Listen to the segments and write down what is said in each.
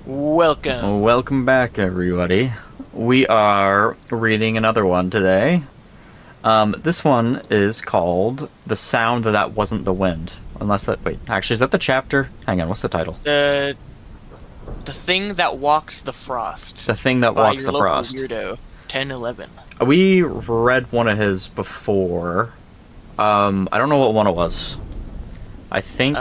Welcome. Welcome back, everybody. We are reading another one today. This one is called The Sound That Wasn't the Wind. Wait, actually, is that the chapter? Hang on, what's the title? The Thing That Walks the Frost. The Thing That by Walks your the local Frost. Weirdo 1011. We read one of his before. I don't know what one it was. I think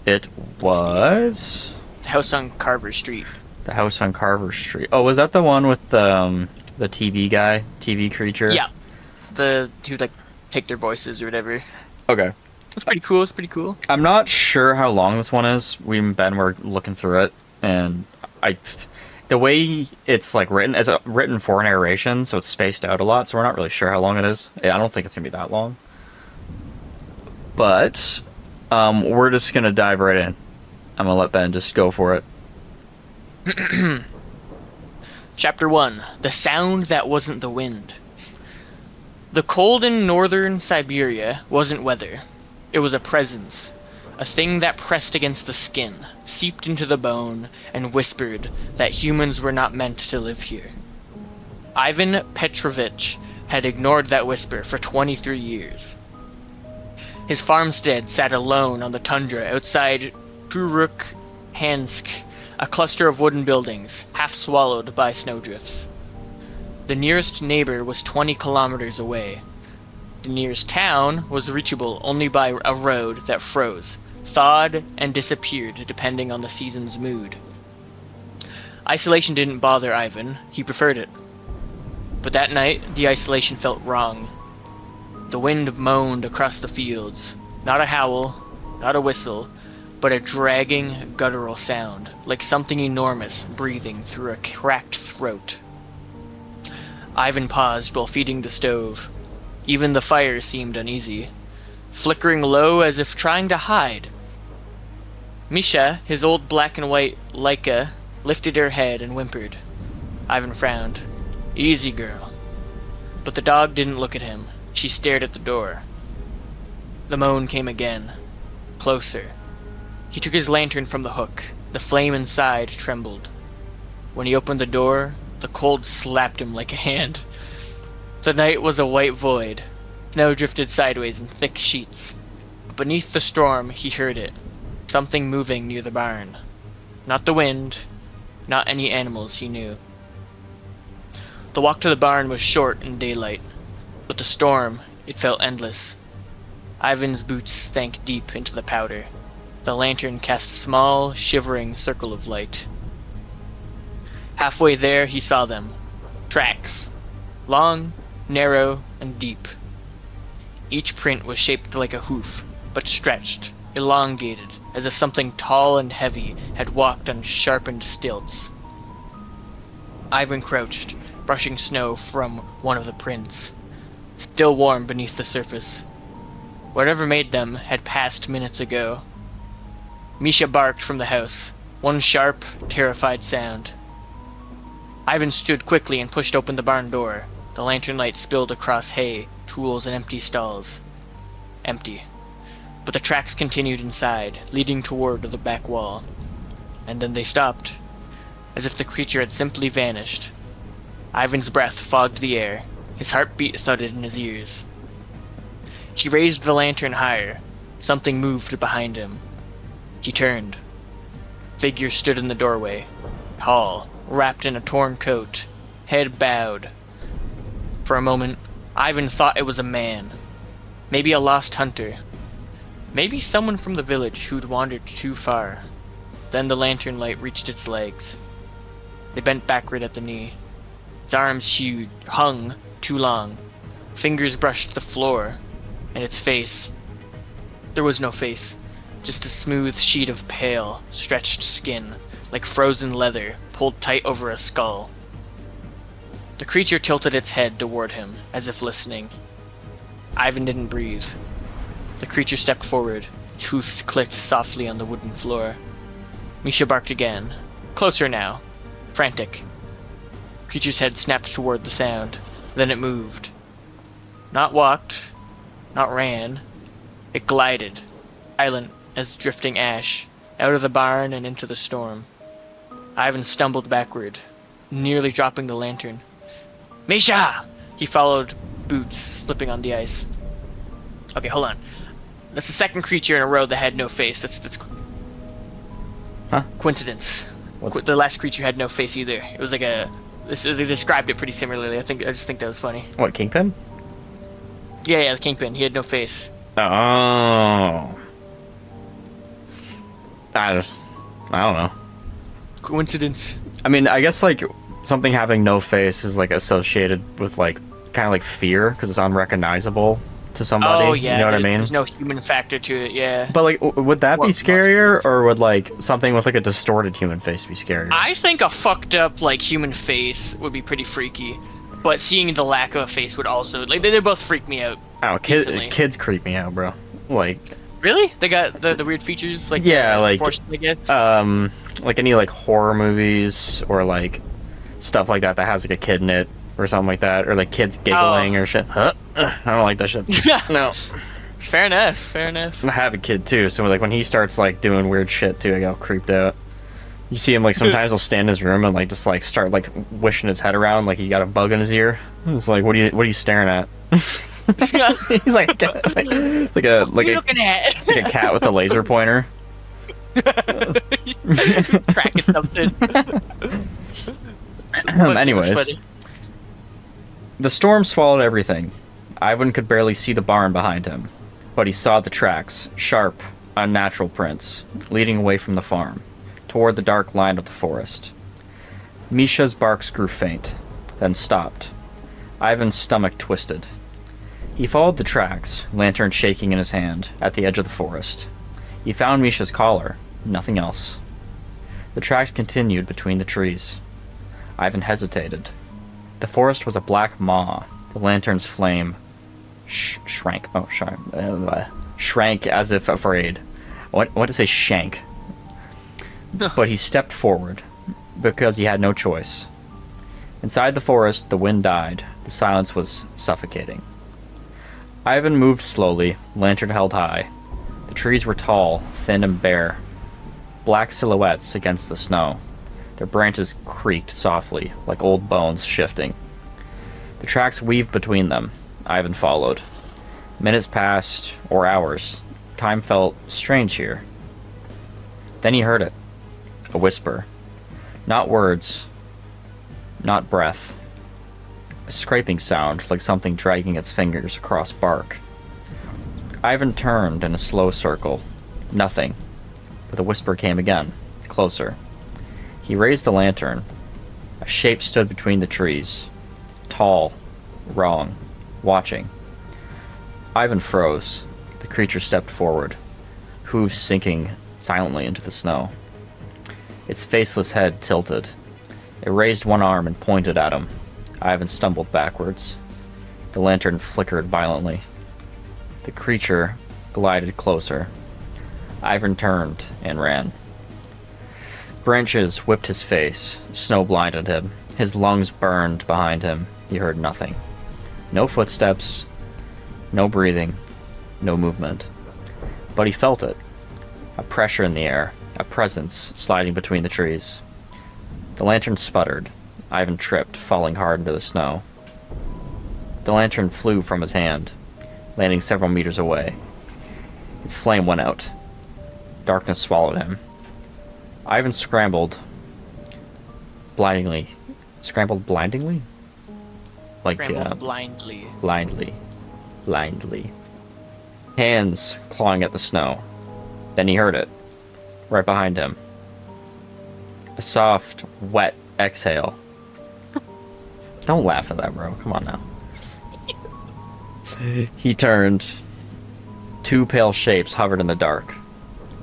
it was The House on Carver Street. The House on Carver Street. Oh, was that the one with the TV guy, TV creature? Yeah. The two like take their voices or whatever. Okay. It's pretty cool. I'm not sure how long this one is. We and Ben were looking through it, and the way it's like it's written for narration, so it's spaced out a lot. So we're not really sure how long it is. I don't think it's gonna be that long. But we're just gonna dive right in. I'm gonna let Ben just go for it. Chapter 1. The Sound That Wasn't the Wind. The cold in northern Siberia wasn't weather. It was a presence. A thing that pressed against the skin, seeped into the bone, and whispered that humans were not meant to live here. Ivan Petrovich had ignored that whisper for 23 years. His farmstead sat alone on the tundra outside Turukhansk, a cluster of wooden buildings, half swallowed by snowdrifts. The nearest neighbor was 20 kilometers away. The nearest town was reachable only by a road that froze, thawed, and disappeared depending on the season's mood. Isolation didn't bother Ivan, he preferred it. But that night, the isolation felt wrong. The wind moaned across the fields, not a howl, not a whistle, but a dragging, guttural sound, like something enormous breathing through a cracked throat. Ivan paused while feeding the stove. Even the fire seemed uneasy, flickering low as if trying to hide. Misha, his old black and white Laika, lifted her head and whimpered. Ivan frowned. Easy, girl. But the dog didn't look at him. She stared at the door. The moan came again. Closer. He took his lantern from the hook. The flame inside trembled. When he opened the door, the cold slapped him like a hand. The night was a white void. Snow drifted sideways in thick sheets. Beneath the storm, he heard it. Something moving near the barn. Not the wind, not any animals he knew. The walk to the barn was short in daylight. But the storm, it felt endless. Ivan's boots sank deep into the powder. The lantern cast a small, shivering circle of light. Halfway there, he saw them. Tracks. Long, narrow, and deep. Each print was shaped like a hoof, but stretched, elongated, as if something tall and heavy had walked on sharpened stilts. Ivan crouched, brushing snow from one of the prints, still warm beneath the surface. Whatever made them had passed minutes ago. Misha barked from the house, one sharp, terrified sound. Ivan stood quickly and pushed open the barn door. The lantern light spilled across hay, tools, and empty stalls. Empty. But the tracks continued inside, leading toward the back wall. And then they stopped, as if the creature had simply vanished. Ivan's breath fogged the air. His heartbeat thudded in his ears. He raised the lantern higher. Something moved behind him. He turned. Figure stood in the doorway, tall, wrapped in a torn coat, head bowed. For a moment, Ivan thought it was a man. Maybe a lost hunter. Maybe someone from the village who'd wandered too far. Then the lantern light reached its legs. They bent backward at the knee. Its arms hung too long. Fingers brushed the floor, and its face. There was no face, just a smooth sheet of pale, stretched skin, like frozen leather pulled tight over a skull. The creature tilted its head toward him, as if listening. Ivan didn't breathe. The creature stepped forward. Its hoofs clicked softly on the wooden floor. Misha barked again. Closer now. Frantic. The creature's head snapped toward the sound. Then it moved. Not walked. Not ran. It glided, silent as drifting ash, out of the barn and into the storm. Ivan stumbled backward, nearly dropping the lantern. Misha! He followed Boots, slipping on the ice. Okay, hold on. That's the second creature in a row that had no face. That's Huh? coincidence. What's The last creature had no face either. It was like they described it pretty similarly. I just think that was funny. what, Kingpin? Yeah, the Kingpin. He had no face. Oh. I don't know. Coincidence. I mean, I guess like something having no face is like associated with like kind of like fear because it's unrecognizable to somebody. Oh yeah, You know what I mean? There's no human factor to it. Yeah. But like, would that be Well, scarier, or would like something with like a distorted human face be scarier? I think a fucked up like human face would be pretty freaky, but seeing the lack of a face would also like they both freak me out. Oh, decently. kids creep me out, bro. Like, Really? They got the weird features like Yeah, like, proportion, I guess. like any like horror movies or like stuff like that has like a kid in it or something like that, or like kids giggling or shit. Huh? I don't like that shit. No. Fair enough. Fair enough. I have a kid too, so like when he starts like doing weird shit too, I get all creeped out. You see him like sometimes he'll stand in his room and like just like start like wishing his head around like he's got a bug in his ear. It's like, what are you staring at? He's like What are you looking at? like a cat with a laser pointer. Cracking something. Anyways, Funny. the storm swallowed everything. Ivan could barely see the barn behind him, but he saw the tracks, sharp, unnatural prints, leading away from the farm, toward the dark line of the forest. Misha's barks grew faint, then stopped. Ivan's stomach twisted. He followed the tracks, lantern shaking in his hand, at the edge of the forest. He found Misha's collar, nothing else. The tracks continued between the trees. Ivan hesitated. The forest was a black maw. The lantern's flame shrank. Shrank as if afraid. I want to say shank. But he stepped forward, because he had no choice. Inside the forest, the wind died. The silence was suffocating. Ivan moved slowly, lantern held high. The trees were tall, thin and bare, black silhouettes against the snow. Their branches creaked softly, like old bones shifting. The tracks weaved between them. Ivan followed. Minutes passed, or hours. Time felt strange here. Then he heard it. A whisper. Not words. Not breath. A scraping sound, like something dragging its fingers across bark. Ivan turned in a slow circle. Nothing. But the whisper came again, closer. He raised the lantern. A shape stood between the trees. Tall. Wrong. Watching. Ivan froze. The creature stepped forward, hooves sinking silently into the snow. Its faceless head tilted. It raised one arm and pointed at him. Ivan stumbled backwards. The lantern flickered violently. The creature glided closer. Ivan turned and ran. Branches whipped his face. Snow blinded him. His lungs burned behind him. He heard nothing. No footsteps. No breathing. No movement. But he felt it. A pressure in the air. A presence sliding between the trees. The lantern sputtered. Ivan tripped, falling hard into the snow. The lantern flew from his hand, landing several meters away. Its flame went out. Darkness swallowed him. Ivan scrambled blindingly. Scrambled blindingly? Like, Scrambled blindly. Blindly. Hands clawing at the snow. Then he heard it. Right behind him. A soft, wet exhale. Don't laugh at that, bro. Come on now. He turned. Two pale shapes hovered in the dark,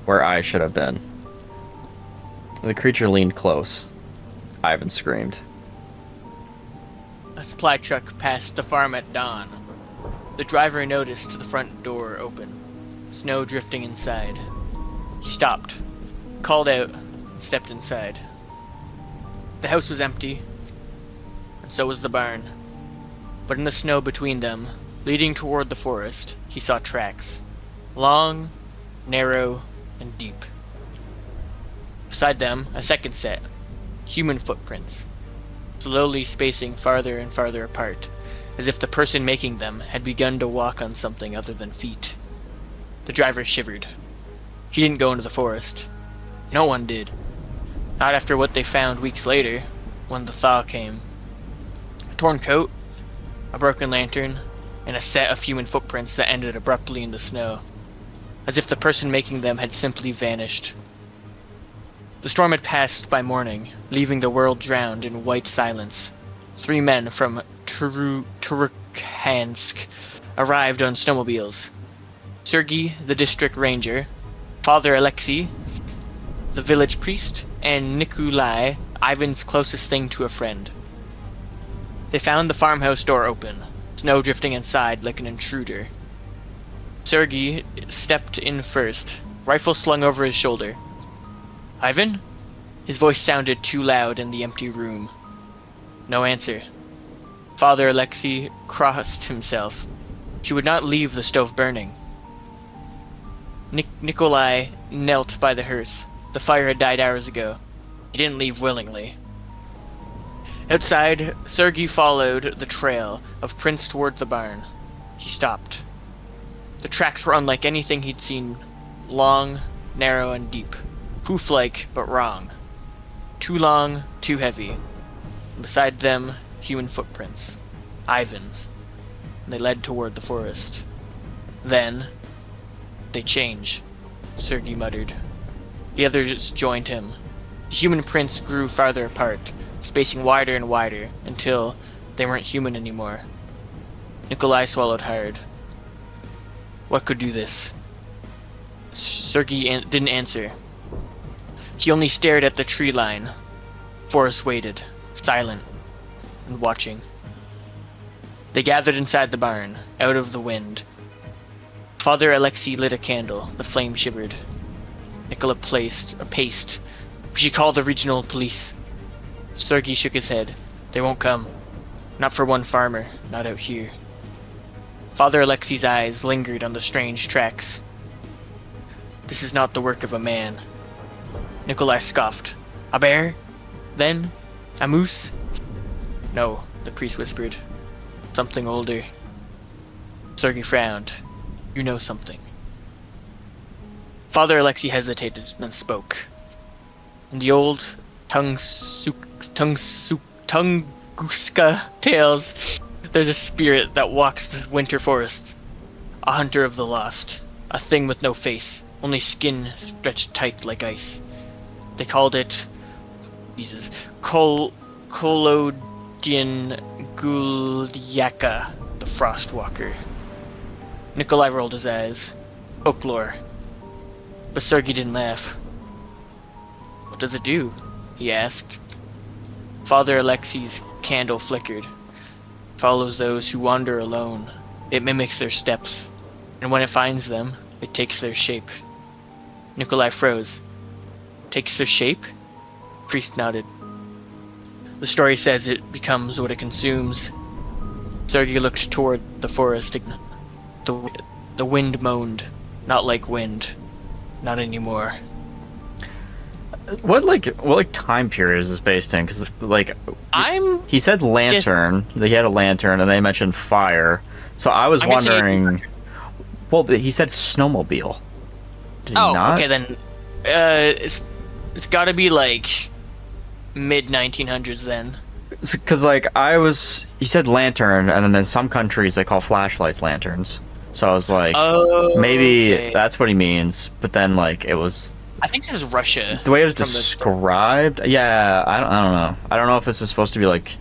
where eyes should have been. The creature leaned close. Ivan screamed. A supply truck passed the farm at dawn. The driver noticed the front door open, snow drifting inside. He stopped, called out, and stepped inside. The house was empty, and so was the barn. But in the snow between them, leading toward the forest, he saw tracks. Long, narrow, and deep. Beside them, a second set, human footprints, slowly spacing farther and farther apart, as if the person making them had begun to walk on something other than feet. The driver shivered. He didn't go into the forest. No one did. Not after what they found weeks later, when the thaw came. A torn coat, a broken lantern, and a set of human footprints that ended abruptly in the snow, as if the person making them had simply vanished. The storm had passed by morning, leaving the world drowned in white silence. 3 men from Turkhansk arrived on snowmobiles. Sergei, the district ranger, Father Alexei, the village priest, and Nikolai, Ivan's closest thing to a friend. They found the farmhouse door open, snow drifting inside like an intruder. Sergei stepped in first, rifle slung over his shoulder. "Ivan?" His voice sounded too loud in the empty room. No answer. Father Alexei crossed himself. He would not leave the stove burning. Nikolai knelt by the hearth. The fire had died hours ago. He didn't leave willingly. Outside, Sergei followed the trail of Prince toward the barn. He stopped. The tracks were unlike anything he'd seen. Long, narrow, and deep. Hoof-like, but wrong. Too long, too heavy. And beside them, human footprints. Ivan's. And they led toward the forest. Then, they change, Sergei muttered. The others joined him. The human prints grew farther apart, spacing wider and wider, until they weren't human anymore. Nikolai swallowed hard. What could do this? Sergei didn't answer. He only stared at the tree line. Forrest waited, silent, and watching. They gathered inside the barn, out of the wind. Father Alexei lit a candle. The flame shivered. Nicola paced. We should call the regional police. Sergei shook his head. They won't come. Not for one farmer, not out here. Father Alexei's eyes lingered on the strange tracks. This is not the work of a man. Nikolai scoffed. A bear? Then? A moose? No, the priest whispered. Something older. Sergei frowned. You know something. Father Alexei hesitated, then spoke. In the old Tunguska tales, there's a spirit that walks the winter forests. A hunter of the lost. A thing with no face, only skin stretched tight like ice. They called it... Jesus. Kolodian Gulyaka, the Frostwalker. Nikolai rolled his eyes. Folklore. But Sergei didn't laugh. What does it do? He asked. Father Alexei's candle flickered. Follows those who wander alone. It mimics their steps. And when it finds them, it takes their shape. Nikolai froze. Takes their shape? Priest nodded. The story says it becomes what it consumes. Sergei looked toward the forest. The wind moaned. Not like wind. Not anymore. What time period is this based in? Because he said lantern. He had a lantern, and they mentioned fire. So I was wondering. Well, he said snowmobile. Did he not? Okay then. It's got to be like mid 1900s then. Because he said lantern, and then in some countries they call flashlights lanterns. So I was like, maybe that's what he means. But then it was. I think this is Russia. The way it was described, yeah, I don't know. I don't know if this is supposed to be like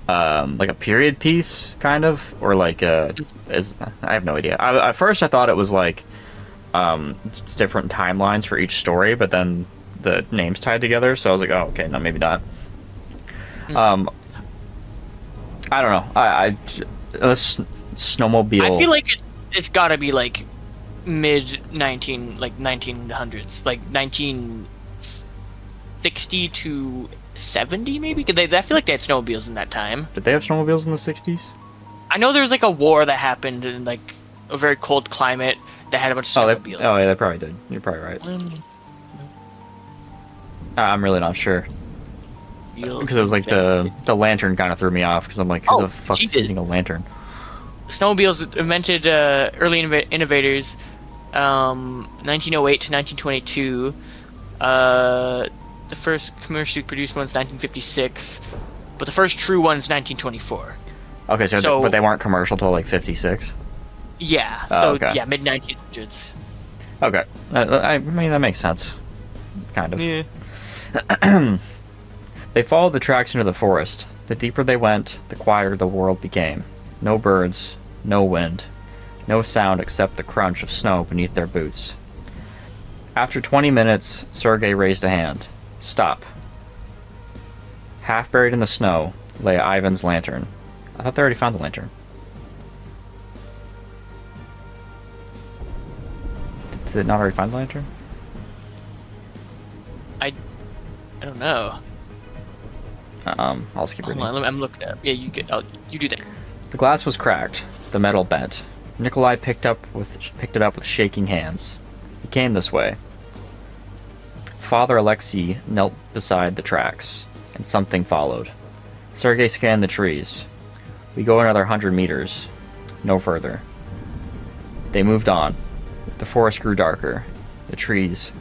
a period piece, kind of, or I have no idea. At first, I thought it was it's different timelines for each story, but then the names tied together. So I was like, oh, okay, no, maybe not. I don't know. This snowmobile. I feel like it's got to be mid 1900s, 1960 to 70 maybe. I feel like they had snowmobiles in that time. Did they have snowmobiles in the 60s? I know there was a war that happened in a very cold climate that had a bunch of snowmobiles. Yeah, they probably did. You're probably right. I'm really not sure. snowmobiles. Because it was like the lantern kind of threw me off, because I'm like, who the fuck's Jesus. using a lantern? Snowmobiles invented early innovators, 1908 to 1922. The first commercially produced one's 1956, but the first true one's 1924. Okay, so but they weren't commercial till like 56? Yeah, Oh, so okay. yeah, mid-1900s. Okay. I mean, that makes sense. Kind of. Yeah. They followed the tracks into the forest. The deeper they went, the quieter the world became. No birds, no wind, no sound except the crunch of snow beneath their boots. After 20 minutes, Sergei raised a hand. Stop. Half buried in the snow lay Ivan's lantern. I thought they already found the lantern. Did they not already find the lantern? I don't know. I'll just keep reading. Hold on, I'm looking it up. Yeah, you do that. The glass was cracked, the metal bent. Nikolai picked it up with shaking hands. He came this way. Father Alexei knelt beside the tracks, and something followed. Sergei scanned the trees. We go another 100 meters. No further. They moved on. The forest grew darker. The trees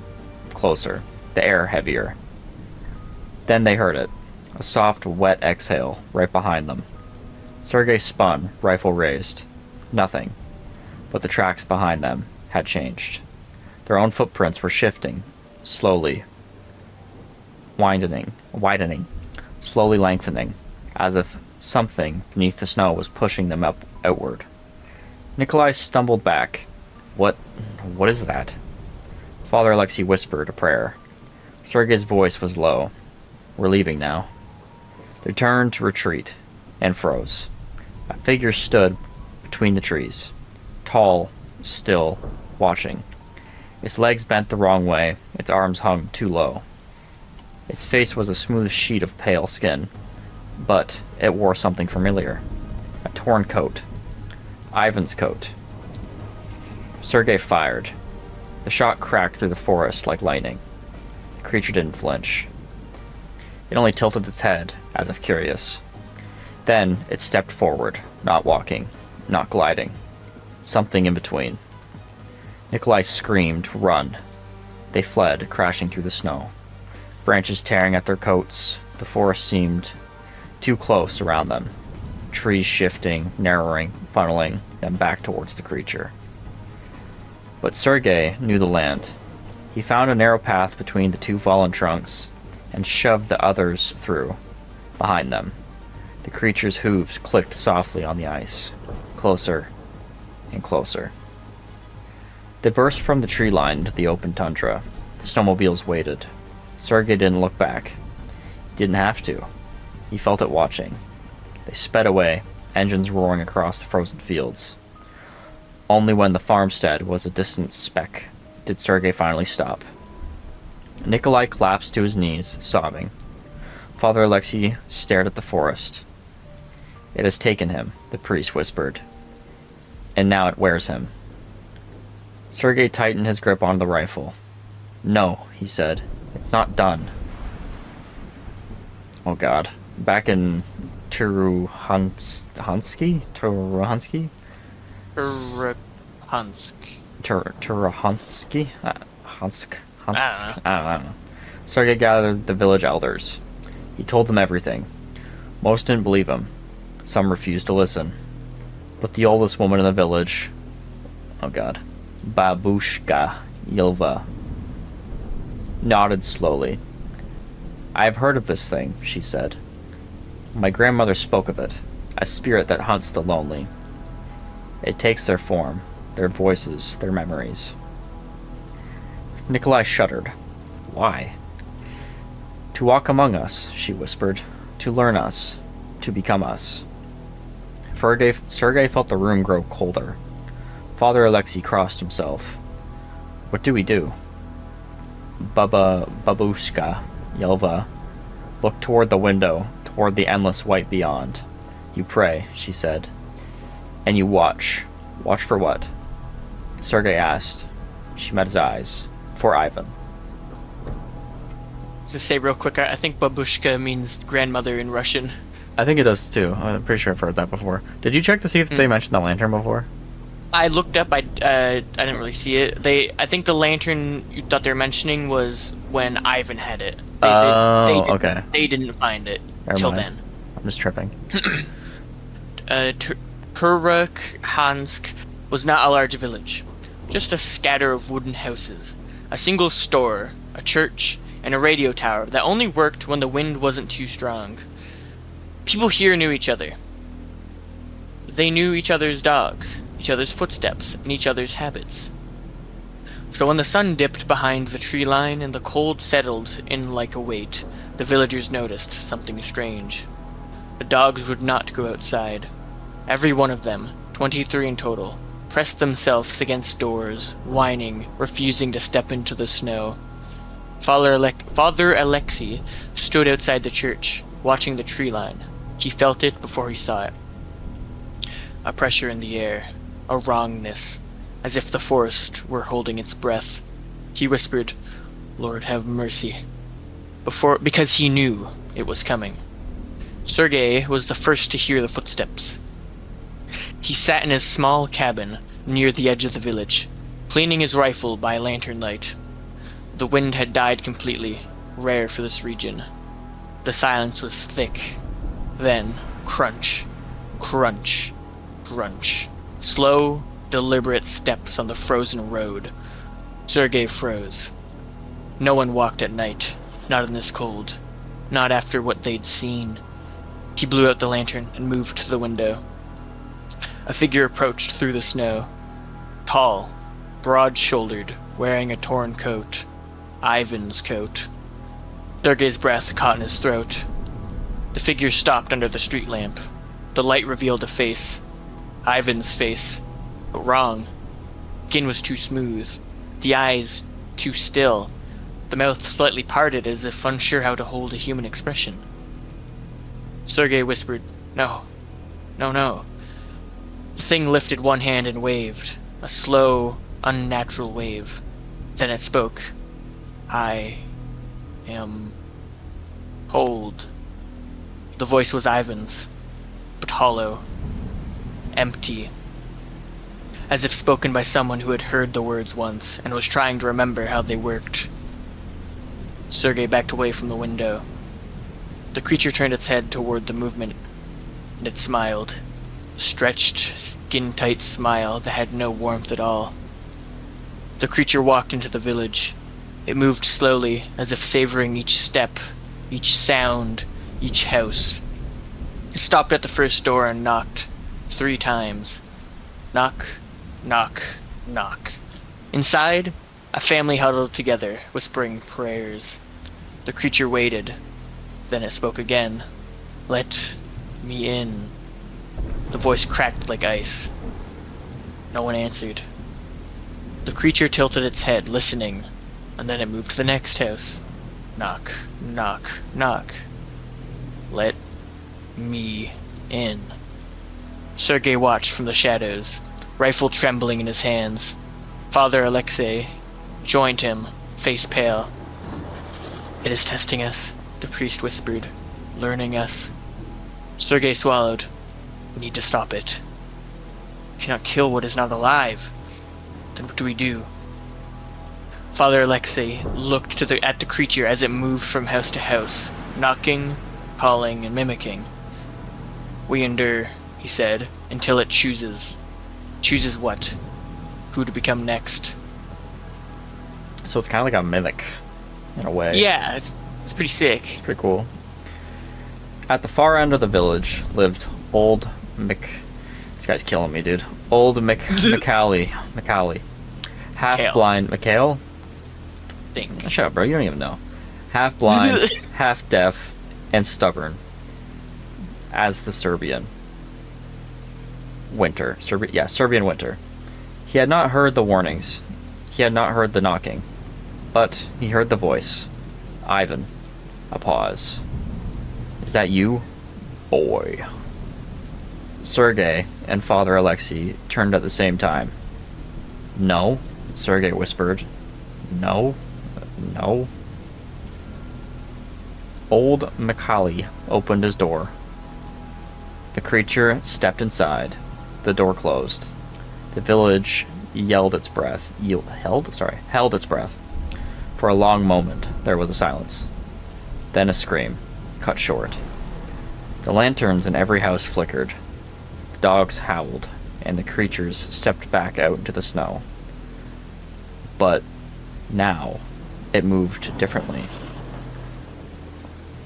closer. The air heavier. Then they heard it. A soft, wet exhale right behind them. Sergei spun, rifle raised. Nothing. But the tracks behind them had changed. Their own footprints were shifting, slowly, widening, slowly lengthening, as if something beneath the snow was pushing them outward. Nikolai stumbled back. What is that? Father Alexei whispered a prayer. Sergei's voice was low. We're leaving now. They turned to retreat, and froze. A figure stood between the trees, tall, still, watching. Its legs bent the wrong way, its arms hung too low. Its face was a smooth sheet of pale skin, but it wore something familiar. A torn coat. Ivan's coat. Sergei fired. The shot cracked through the forest like lightning. The creature didn't flinch. It only tilted its head, as if curious. Then it stepped forward, not walking, not gliding. Something in between. Nikolai screamed, "Run!" They fled, crashing through the snow. Branches tearing at their coats, the forest seemed too close around them. Trees shifting, narrowing, funneling them back towards the creature. But Sergei knew the land. He found a narrow path between the two fallen trunks and shoved the others through, behind them. The creature's hooves clicked softly on the ice, closer and closer. They burst from the tree line into the open tundra. The snowmobiles waited. Sergei didn't look back. He didn't have to. He felt it watching. They sped away, engines roaring across the frozen fields. Only when the farmstead was a distant speck did Sergei finally stop. Nikolai collapsed to his knees, sobbing. Father Alexei stared at the forest. It has taken him, the priest whispered. And now it wears him. Sergei tightened his grip on the rifle. No, he said. It's not done. Oh god. Back in Turuhansky? Turuhansk. Turuhansky? Hansk? I don't know. Sergei gathered the village elders. He told them everything. Most didn't believe him. Some refused to listen. But the oldest woman in the village... Oh god. Babushka Yilva nodded slowly. I have heard of this thing, she said. My grandmother spoke of it. A spirit that hunts the lonely. It takes their form, their voices, their memories. Nikolai shuddered. Why? To walk among us, she whispered. To learn us. To become us. Sergei felt the room grow colder. Father Alexei crossed himself. What do we do? Babushka Yelva looked toward the window, toward the endless white beyond. You pray, she said. And you watch. Watch for what? Sergei asked. She met his eyes. For Ivan. To say real quick, I think babushka means grandmother in Russian. I think it does too. I'm pretty sure I've heard that before. Did you check to see if they mentioned the lantern before? I looked up. I didn't really see it. I think the lantern you thought they were mentioning was when Ivan had it. Okay. They didn't find it Never till mind. then. I'm just tripping. Kurukhansk was not a large village, just a scatter of wooden houses, a single store, a church, and a radio tower that only worked when the wind wasn't too strong. People here knew each other. They knew each other's dogs, each other's footsteps, and each other's habits. So when the sun dipped behind the tree line and the cold settled in like a weight, the villagers noticed something strange. The dogs would not go outside. Every one of them, 23 in total, pressed themselves against doors, whining, refusing to step into the snow. Father Alexei stood outside the church, watching the tree line. He felt it before he saw it. A pressure in the air, a wrongness, as if the forest were holding its breath. He whispered, "Lord, have mercy," because he knew it was coming. Sergei was the first to hear the footsteps. He sat in his small cabin near the edge of the village, cleaning his rifle by lantern light. The wind had died completely, rare for this region. The silence was thick. Then, crunch, crunch, crunch. Slow, deliberate steps on the frozen road. Sergei froze. No one walked at night, not in this cold, not after what they'd seen. He blew out the lantern and moved to the window. A figure approached through the snow. Tall, broad-shouldered, wearing a torn coat. Ivan's coat. Sergei's breath caught in his throat. The figure stopped under the street lamp. The light revealed a face. Ivan's face. But wrong. Skin was too smooth. The eyes too still. The mouth slightly parted as if unsure how to hold a human expression. Sergei whispered, "No. No, no." The thing lifted one hand and waved. A slow, unnatural wave. Then it spoke. "I am cold." The voice was Ivan's, but hollow, empty, as if spoken by someone who had heard the words once and was trying to remember how they worked. Sergei backed away from the window. The creature turned its head toward the movement, and it smiled. A stretched, skin-tight smile that had no warmth at all. The creature walked into the village. It moved slowly, as if savoring each step, each sound, each house. It stopped at the first door and knocked 3 times. Knock, knock, knock. Inside, a family huddled together, whispering prayers. The creature waited. Then it spoke again. "Let me in." The voice cracked like ice. No one answered. The creature tilted its head, listening, and then it moved to the next house. Knock, knock, knock. "Let me in." Sergei watched from the shadows, rifle trembling in his hands. Father Alexei joined him, face pale. "It is testing us," the priest whispered, "learning us." Sergei swallowed. "We need to stop it. We cannot kill what is not alive. Then what do we do?" Father Alexei looked at the creature as it moved from house to house, knocking, calling, and mimicking. "We endure," he said, "until it chooses. Chooses what? Who to become next." So it's kind of like a mimic, in a way. Yeah, it's pretty sick. It's pretty cool. At the far end of the village lived old This guy's killing me, dude. Old McCallie. Half-blind. McHale? Thing. Shut up, bro. You don't even know. Half-blind, half-deaf, and stubborn. As the Serbian winter. Serbian winter. He had not heard the warnings. He had not heard the knocking. But he heard the voice. Ivan. A pause. "Is that you, boy?" Sergei and Father Alexei turned at the same time. "No," Sergei whispered. "No. No." Old Macaulay opened his door. The creature stepped inside. The door closed. The village held its breath. For a long moment, there was a silence. Then a scream, cut short. The lanterns in every house flickered. The dogs howled, and the creatures stepped back out into the snow. But now, it moved differently.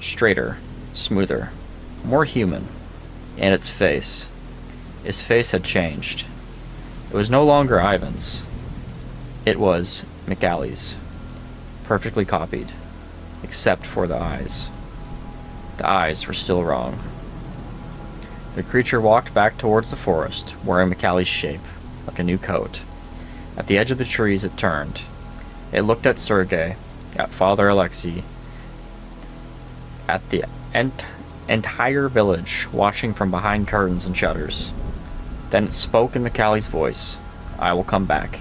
Straighter, smoother, more human. And its face. Its face had changed. It was no longer Ivan's. It was McAlley's. Perfectly copied. Except for the eyes. The eyes were still wrong. The creature walked back towards the forest, wearing McAlley's shape, like a new coat. At the edge of the trees it turned. It looked at Sergei, at Father Alexei, at the entire village, watching from behind curtains and shutters. Then it spoke in McAlley's voice. "I will come back."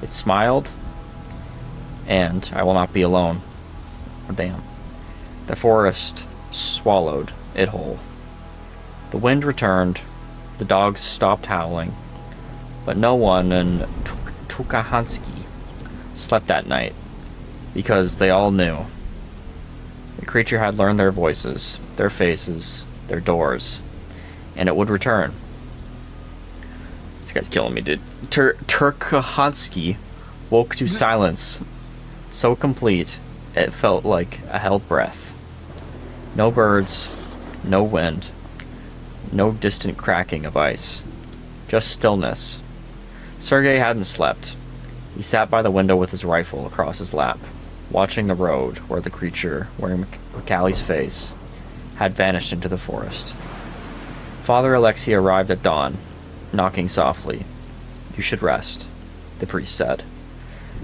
It smiled, and I will not be alone. Oh, damn. The forest swallowed it whole. The wind returned. The dogs stopped howling. But no one in Tukahansky slept that night, because they all knew. The creature had learned their voices, their faces, their doors, and it would return. This guy's killing me, dude. Turkahansky woke to silence so complete it felt like a held breath. No birds, no wind, no distant cracking of ice, just stillness. Sergei hadn't slept. He sat by the window with his rifle across his lap, watching the road where the creature, wearing McAlley's face, had vanished into the forest. Father Alexei arrived at dawn, knocking softly. "You should rest," the priest said.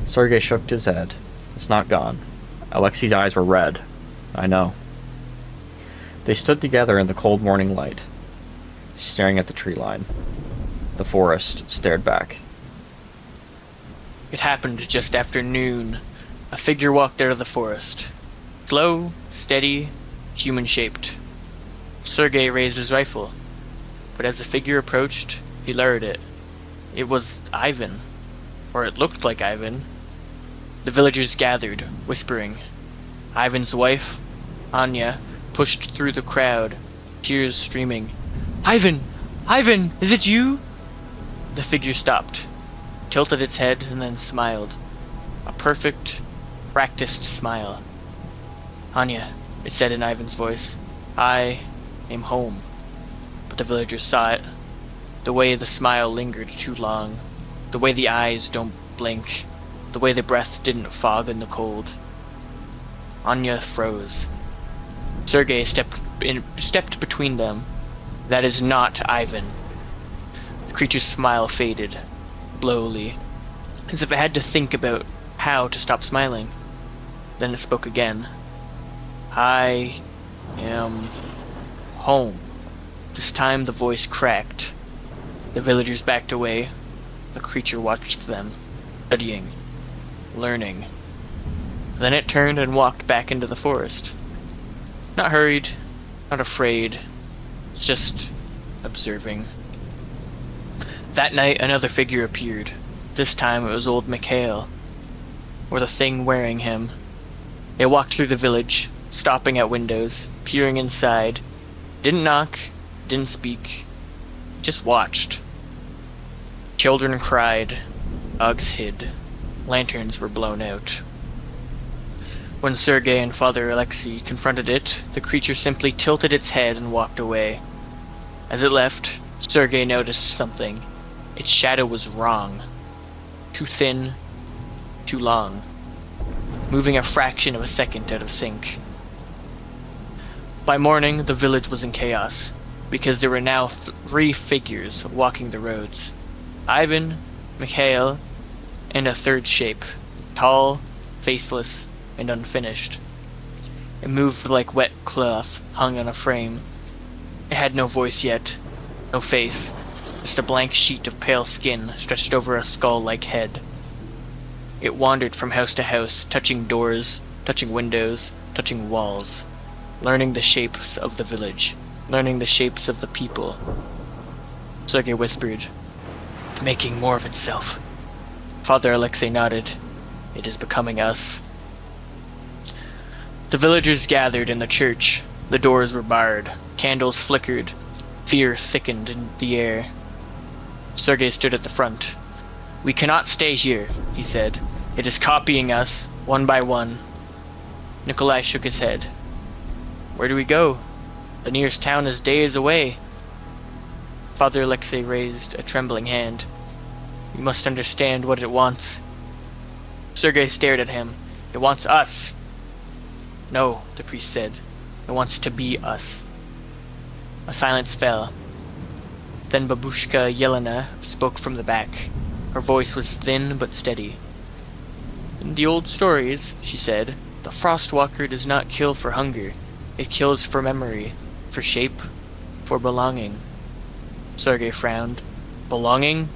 Sergei shook his head. "It's not gone." Alexei's eyes were red. "I know." They stood together in the cold morning light, staring at the tree line. The forest stared back. It happened just after noon. A figure walked out of the forest. Slow, steady, human-shaped. Sergei raised his rifle, but as the figure approached, he lowered it. It was Ivan, or it looked like Ivan. The villagers gathered, whispering. Ivan's wife, Anya, pushed through the crowd, tears streaming. "Ivan! Ivan! Is it you?" The figure stopped, tilted its head, and then smiled. A perfect, practiced smile. "Anya," it said in Ivan's voice, "I am home." But the villagers saw it. The way the smile lingered too long. The way the eyes don't blink. The way the breath didn't fog in the cold. Anya froze. Sergei stepped between them. "That is not Ivan." The creature's smile faded, slowly, as if it had to think about how to stop smiling. Then it spoke again. "I am home." This time the voice cracked. The villagers backed away. The creature watched them, studying, learning. Then it turned and walked back into the forest. Not hurried, not afraid, just observing. That night another figure appeared. This time it was old Mikhail, or the thing wearing him. It walked through the village, stopping at windows, peering inside. Didn't knock, didn't speak, just watched. Children cried, dogs hid, lanterns were blown out. When Sergei and Father Alexei confronted it, the creature simply tilted its head and walked away. As it left, Sergei noticed something. Its shadow was wrong. Too thin, too long. Moving a fraction of a second out of sync. By morning, the village was in chaos, because there were now 3 figures walking the roads. Ivan, Mikhail, and a third shape, tall, faceless, and unfinished. It moved like wet cloth hung on a frame. It had no voice yet, no face, just a blank sheet of pale skin stretched over a skull-like head. It wandered from house to house, touching doors, touching windows, touching walls. learning the shapes of the village, learning the shapes of the people. Sergei whispered, "Making more of itself." Father Alexei nodded. "It is becoming us." The villagers gathered in the church. The doors were barred. Candles flickered. Fear thickened in the air. Sergei stood at the front. "We cannot stay here," he said. "It is copying us, one by one." Nikolai shook his head. "Where do we go? The nearest town is days away." Father Alexei raised a trembling hand. "You must understand what it wants." Sergei stared at him. "It wants us." "No," the priest said. "It wants to be us." A silence fell. Then Babushka Yelena spoke from the back. Her voice was thin but steady. "In the old stories," she said, "the Frostwalker does not kill for hunger. It kills for memory, for shape, for belonging." Sergei frowned. "Belonging?"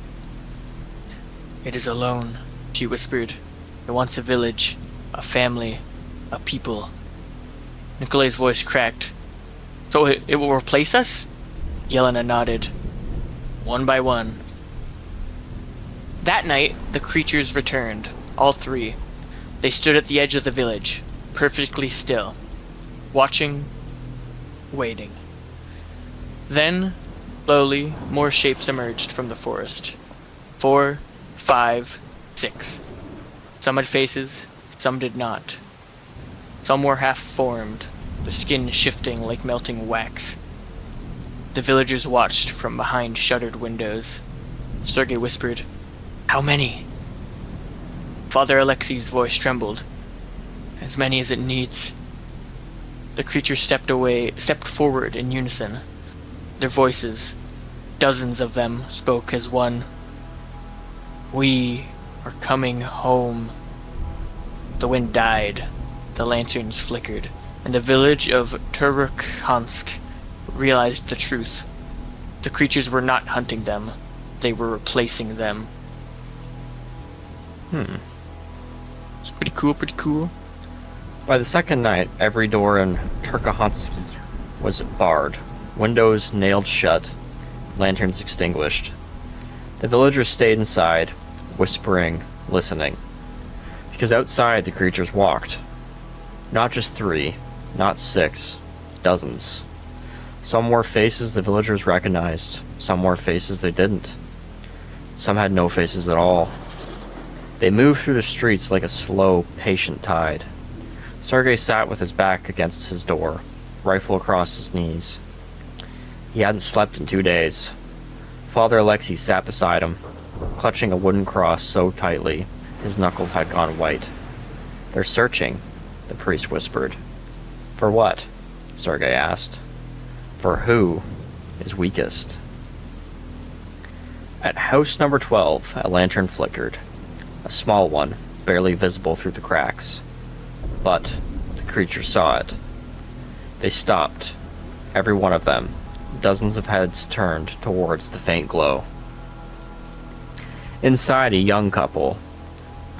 "It is alone," she whispered. "It wants a village, a family, a people." Nikolai's voice cracked. "So it will replace us?" Yelena nodded. "One by one." That night, the creatures returned, all three. They stood at the edge of the village, perfectly still, watching, waiting. Then, slowly, more shapes emerged from the forest. 4, 5, 6. Some had faces, some did not. Some were half-formed, their skin shifting like melting wax. The villagers watched from behind shuttered windows. Sergei whispered, "How many?" Father Alexei's voice trembled. "As many as it needs." The creatures stepped forward in unison. Their voices, dozens of them, spoke as one. "We are coming home." The wind died, the lanterns flickered, and the village of Turukhansk realized the truth. The creatures were not hunting them, they were replacing them. It's pretty cool. By the second night, every door in Turkhansky was barred, windows nailed shut, lanterns extinguished. The villagers stayed inside, whispering, listening. Because outside the creatures walked. Not just 3, not 6, dozens. Some wore faces the villagers recognized, some wore faces they didn't. Some had no faces at all. They moved through the streets like a slow, patient tide. Sergei sat with his back against his door, rifle across his knees. He hadn't slept in 2 days. Father Alexei sat beside him, clutching a wooden cross so tightly his knuckles had gone white. "They're searching," the priest whispered. "For what?" Sergei asked. "For who is weakest?" At house number 12, a lantern flickered. A small one, barely visible through the cracks. But the creatures saw it. They stopped, every one of them, dozens of heads turned towards the faint glow. Inside, a young couple,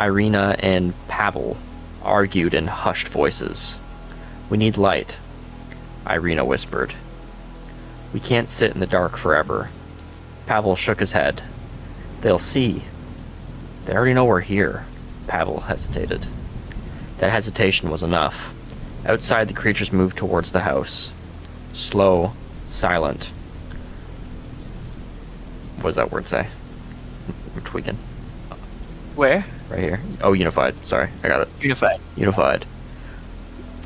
Irina and Pavel, argued in hushed voices. "We need light," Irina whispered. "We can't sit in the dark forever." Pavel shook his head. "They'll see." "They already know we're here," Pavel hesitated. That hesitation was enough. Outside, the creatures moved towards the house. Slow, silent. What does that word say? We're tweaking. Where? Right here. Oh, unified. Sorry, I got it. Unified. Unified.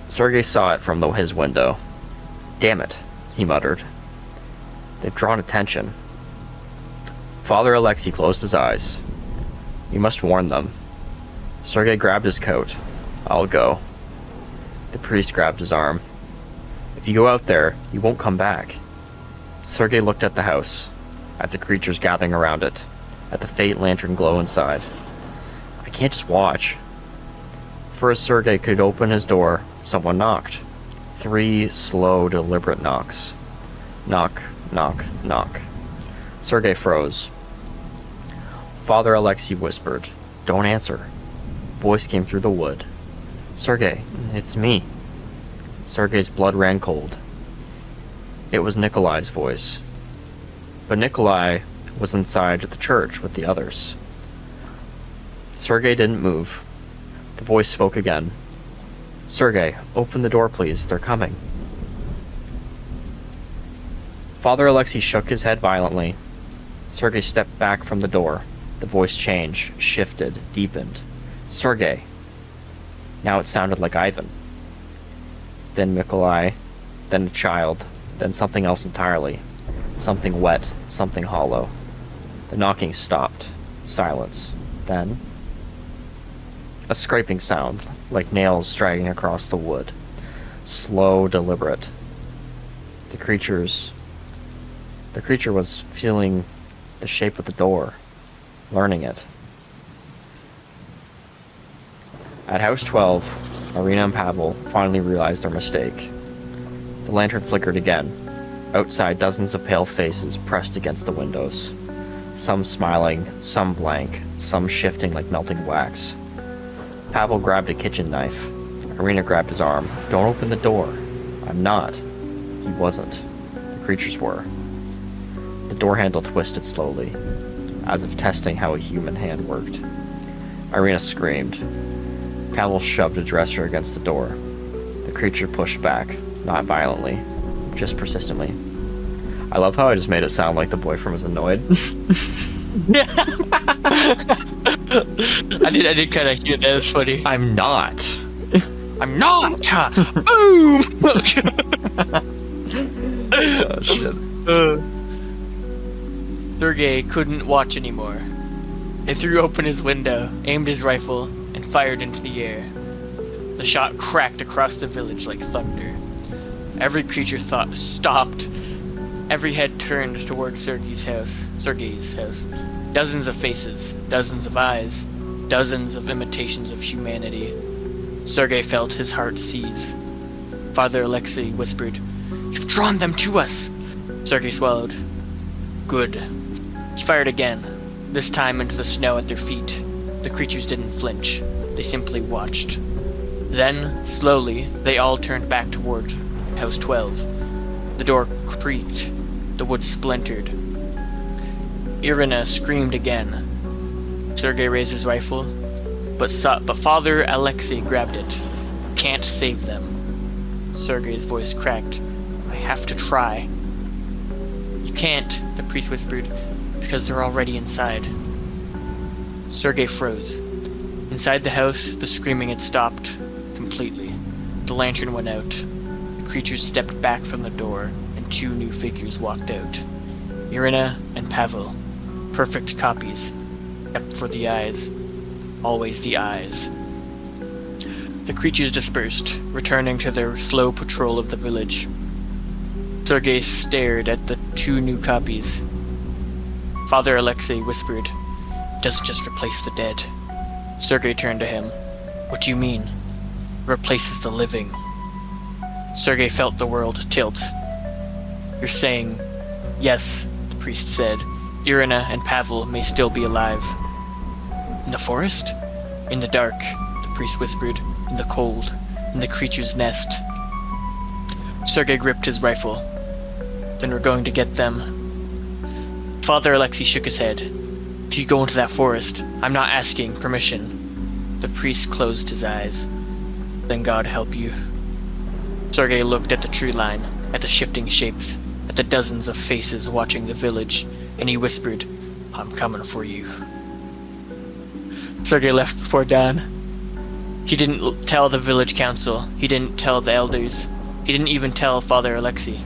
Sergei saw it from his window. "Damn it," he muttered. "They've drawn attention." Father Alexei closed his eyes. "You must warn them." Sergei grabbed his coat. "I'll go." The priest grabbed his arm. "If you go out there, you won't come back." Sergei looked at the house, at the creatures gathering around it, at the faint lantern glow inside. "I can't just watch." For as Sergei could open his door, someone knocked. 3 slow, deliberate knocks. Knock, knock, knock. Sergei froze. Father Alexei whispered, "Don't answer." Voice came through the wood. "Sergei, it's me." Sergei's blood ran cold. It was Nikolai's voice. But Nikolai was inside the church with the others. Sergei didn't move. The voice spoke again. "Sergei, open the door, please. They're coming." Father Alexei shook his head violently. Sergei stepped back from the door. The voice changed, shifted, deepened. "Sergei." Now it sounded like Ivan. Then Nikolai, then a child, then something else entirely. Something wet, something hollow. The knocking stopped. Silence. Then a scraping sound, like nails dragging across the wood. Slow, deliberate. The creature was feeling the shape of the door, learning it. At House 12, Irina and Pavel finally realized their mistake. The lantern flickered again. Outside, dozens of pale faces pressed against the windows. Some smiling, some blank, some shifting like melting wax. Pavel grabbed a kitchen knife. Irina grabbed his arm. "Don't open the door." "I'm not." He wasn't. The creatures were. The door handle twisted slowly, as if testing how a human hand worked. Irina screamed. Pavel shoved a dresser against the door. The creature pushed back, not violently, just persistently. I love how I just made it sound like the boyfriend was annoyed. I did kind of hear that. It's funny. I'm not. I'm not. Boom. Oh shit. Sergei couldn't watch anymore. He threw open his window, aimed his rifle, and fired into the air. The shot cracked across the village like thunder. Every creature stopped. Every head turned toward Sergei's house. Dozens of faces, dozens of eyes, dozens of imitations of humanity. Sergei felt his heart seize. Father Alexei whispered, "You've drawn them to us." Sergei swallowed. Good. He fired again, this time into the snow at their feet. The creatures didn't flinch. They simply watched. Then, slowly, they all turned back toward House 12. The door creaked. The wood splintered. Irina screamed again. Sergei raised his rifle, but Father Alexei grabbed it. "Can't save them." Sergei's voice cracked. "I have to try." "You can't," the priest whispered, "because they're already inside." Sergei froze. Inside the house, the screaming had stopped completely. The lantern went out. The creatures stepped back from the door, and two new figures walked out. Irina and Pavel. Perfect copies, except for the eyes. Always the eyes. The creatures dispersed, returning to their slow patrol of the village. Sergei stared at the two new copies. Father Alexei whispered, "It doesn't just replace the dead." Sergei turned to him. "What do you mean?" "It replaces the living." Sergei felt the world tilt. "You're saying..." "Yes," the priest said. "Irina and Pavel may still be alive." "In the forest?" "In the dark," the priest whispered. "In the cold. In the creature's nest." Sergei gripped his rifle. "Then we're going to get them." Father Alexei shook his head. "If you go into that forest, I'm not asking permission." The priest closed his eyes. "Then God help you." Sergei looked at the tree line, at the shifting shapes, at the dozens of faces watching the village, and he whispered, "I'm coming for you." Sergei left before dawn. He didn't tell the village council. He didn't tell the elders. He didn't even tell Father Alexei.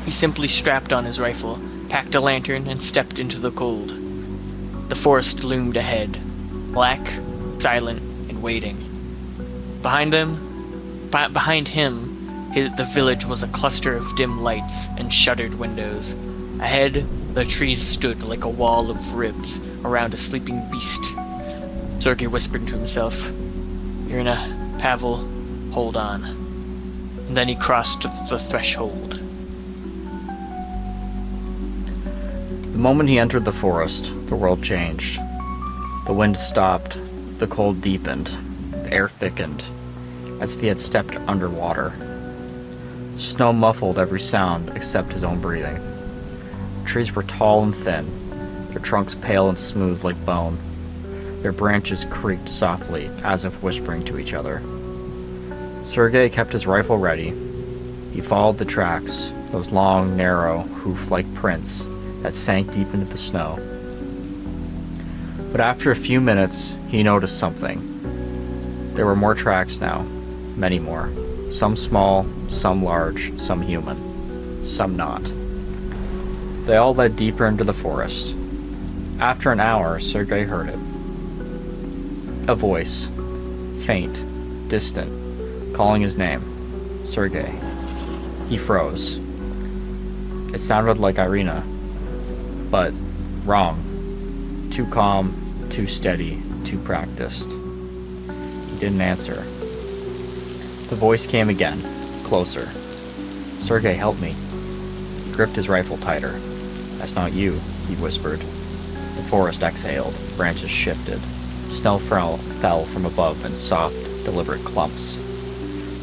He simply strapped on his rifle, packed a lantern, and stepped into the cold. The forest loomed ahead, black, silent, and waiting. Behind him, the village was a cluster of dim lights and shuttered windows. Ahead, the trees stood like a wall of ribs around a sleeping beast. Sergei whispered to himself, "Irina, Pavel, hold on." And then he crossed the threshold. The moment he entered the forest, the world changed. The wind stopped, the cold deepened, the air thickened, as if he had stepped underwater. Snow muffled every sound except his own breathing. Trees were tall and thin, their trunks pale and smooth like bone. Their branches creaked softly, as if whispering to each other. Sergei kept his rifle ready. He followed the tracks, those long, narrow, hoof-like prints that sank deep into the snow. But after a few minutes, he noticed something. There were more tracks now, many more. Some small, some large, some human, some not. They all led deeper into the forest. After an hour, Sergei heard it. A voice, faint, distant, calling his name. Sergei. He froze. It sounded like Irina, but wrong. Too calm, too steady, too practiced. He didn't answer. The voice came again, closer. Sergei, help me. He gripped his rifle tighter. That's not you, he whispered. The forest exhaled, branches shifted. Snow fell from above in soft, deliberate clumps.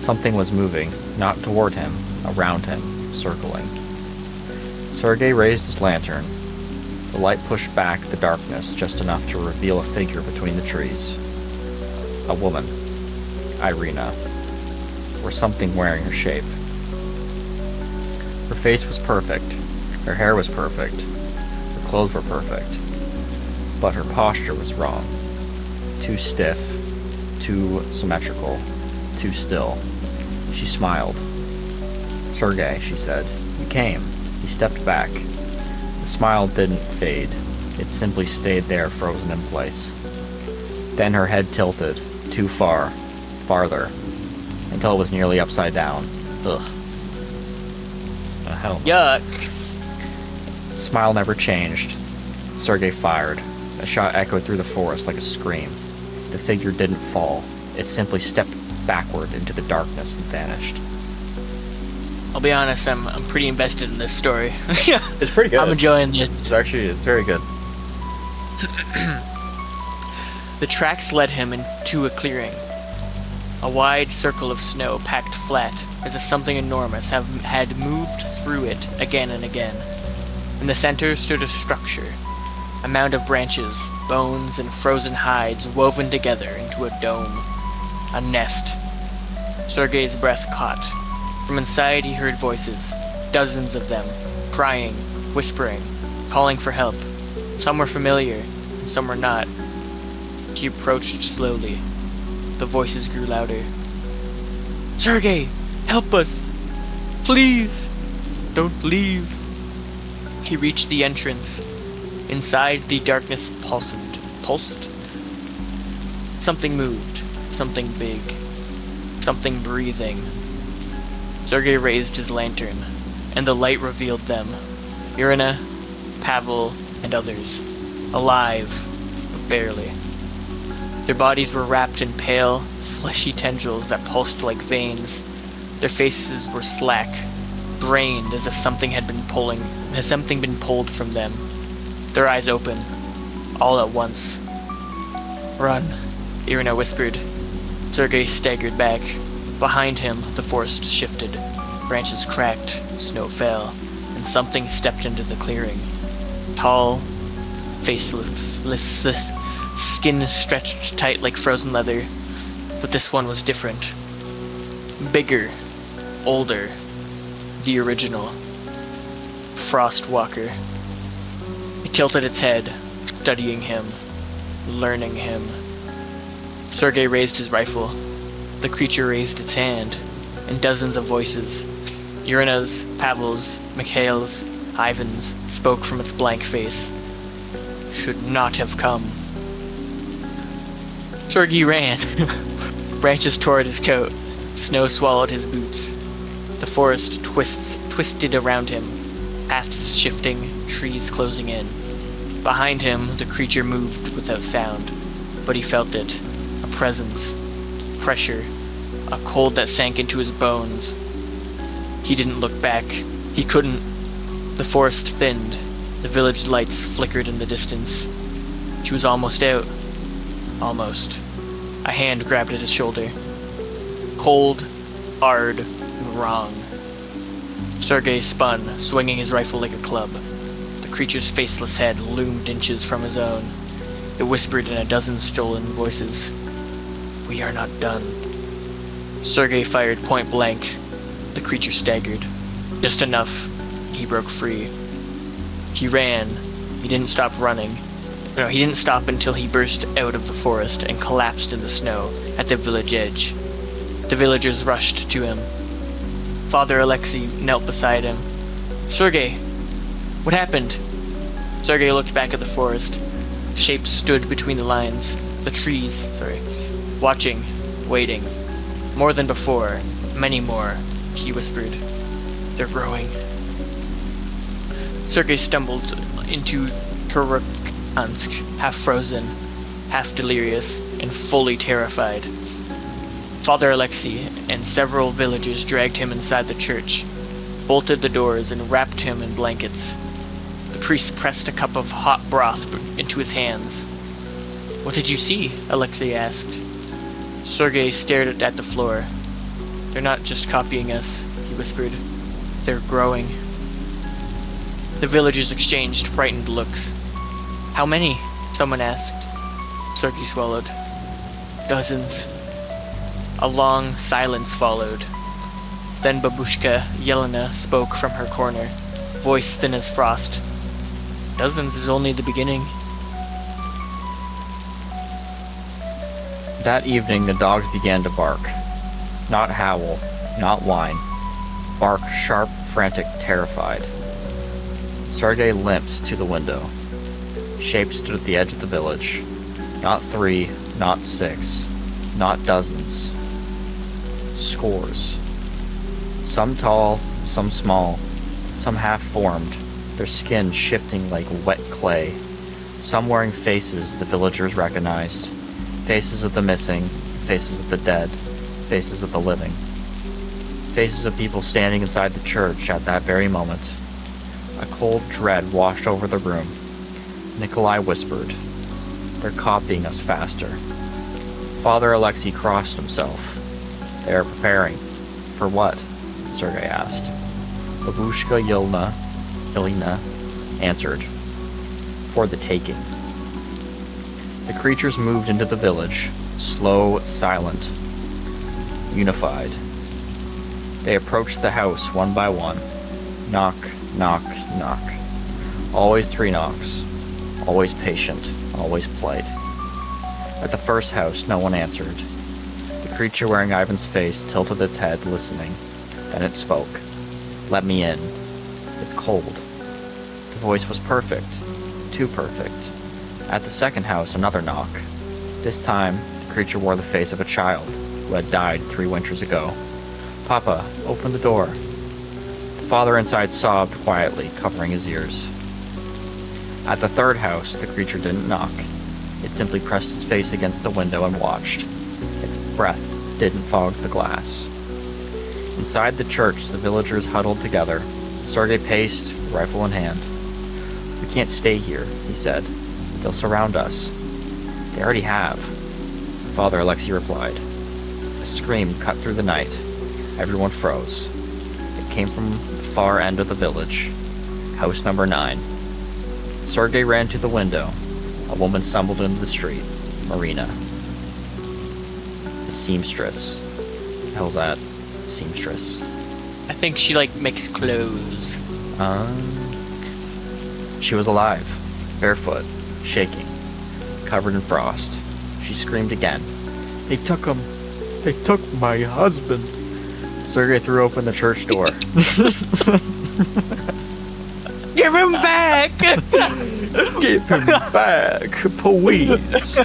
Something was moving, not toward him, around him, circling. Sergei raised his lantern. The light pushed back the darkness just enough to reveal a figure between the trees. A woman. Irina. Or something wearing her shape. Her face was perfect. Her hair was perfect. Her clothes were perfect. But her posture was wrong. Too stiff. Too symmetrical. Too still. She smiled. Sergei, she said. You came. He stepped back. The smile didn't fade. It simply stayed there, frozen in place. Then her head tilted. Too far. Farther. Until it was nearly upside down. Ugh. Oh, hell. Yuck. The smile never changed. Sergei fired. A shot echoed through the forest like a scream. The figure didn't fall. It simply stepped backward into the darkness and vanished. I'll be honest, I'm pretty invested in this story. It's pretty good. I'm enjoying it. It's very good. The tracks led him into a clearing. A wide circle of snow packed flat, as if something enormous had moved through it again and again. In the center stood a structure, a mound of branches, bones, and frozen hides woven together into a dome. A nest. Sergei's breath caught. From inside he heard voices, dozens of them, crying, whispering, calling for help. Some were familiar, and some were not. He approached slowly. The voices grew louder. Sergei, help us! Please! Don't leave! He reached the entrance. Inside, the darkness pulsed. Something moved. Something big. Something breathing. Sergei raised his lantern, and the light revealed them. Irina, Pavel, and others. Alive, but barely. Their bodies were wrapped in pale, fleshy tendrils that pulsed like veins. Their faces were slack, drained as if something had been pulled from them. Their eyes open, all at once. Run, Irina whispered. Sergei staggered back. Behind him, the forest shifted. Branches cracked, snow fell, and something stepped into the clearing. Tall, faceless, skin stretched tight like frozen leather, but this one was different. Bigger, older, the original. Frostwalker. It tilted its head, studying him, learning him. Sergei raised his rifle. The creature raised its hand, and dozens of voices, Irina's, Pavel's, Mikhail's, Ivan's, spoke from its blank face. Should not have come. Sergei ran. Branches tore at his coat. Snow swallowed his boots. The forest twisted around him, paths shifting, trees closing in. Behind him, the creature moved without sound, but he felt it. A presence. Pressure. A cold that sank into his bones. He didn't look back. He couldn't. The forest thinned. The village lights flickered in the distance. She was almost out. Almost. A hand grabbed at his shoulder. Cold, hard, and wrong. Sergei spun, swinging his rifle like a club. The creature's faceless head loomed inches from his own. It whispered in a dozen stolen voices, "We are not done." Sergei fired point blank. The creature staggered. Just enough. He broke free. He ran. He didn't stop running. No, he didn't stop until he burst out of the forest and collapsed in the snow at the village edge. The villagers rushed to him. Father Alexei knelt beside him. "Sergei, what happened?" Sergei looked back at the forest. Shapes stood between the trees, watching, waiting. "More than before, many more," he whispered. "They're growing." Sergei stumbled into Turukhansk, half frozen, half delirious, and fully terrified. Father Alexei and several villagers dragged him inside the church, bolted the doors, and wrapped him in blankets. The priest pressed a cup of hot broth into his hands. "What did you see?" Alexei asked. Sergei stared at the floor. "They're not just copying us," he whispered. "They're growing." The villagers exchanged frightened looks. "How many?" someone asked. Sergei swallowed. "Dozens." A long silence followed. Then Babushka Yelena spoke from her corner, voice thin as frost. "Dozens is only the beginning." That evening, the dogs began to bark. Not howl, not whine. Bark sharp, frantic, terrified. Sergei limped to the window. Shapes stood at the edge of the village. Not 3, not 6, not dozens. Scores. Some tall, some small, some half-formed, their skin shifting like wet clay. Some wearing faces the villagers recognized. Faces of the missing, faces of the dead, faces of the living. Faces of people standing inside the church at that very moment. A cold dread washed over the room. Nikolai whispered, "They're copying us faster." Father Alexei crossed himself. "They are preparing." "For what?" Sergei asked. Babushka Yelena answered, "For the taking." The creatures moved into the village, slow, silent, unified. They approached the house one by one. Knock, knock, knock. Always 3 knocks. Always patient, always polite. At the first house, no one answered. The creature wearing Ivan's face tilted its head, listening. Then it spoke. "Let me in. It's cold." The voice was perfect. Too perfect. At the second house, another knock. This time, the creature wore the face of a child who had died 3 winters ago. "Papa, open the door." The father inside sobbed quietly, covering his ears. At the third house, the creature didn't knock. It simply pressed its face against the window and watched. Its breath didn't fog the glass. Inside the church, the villagers huddled together. Sergei paced, rifle in hand. "We can't stay here," he said. "They'll surround us." "They already have," Father Alexei replied. A scream cut through the night. Everyone froze. It came from the far end of the village. House number 9. Sergei ran to the window. A woman stumbled into the street. Marina. The seamstress. What the hell's that? Seamstress. I think she, makes clothes. She was alive. Barefoot. Shaking. Covered in frost. She screamed again. "They took him. They took my husband." Sergei threw open the church door. "Give him back!" "Give him back, please."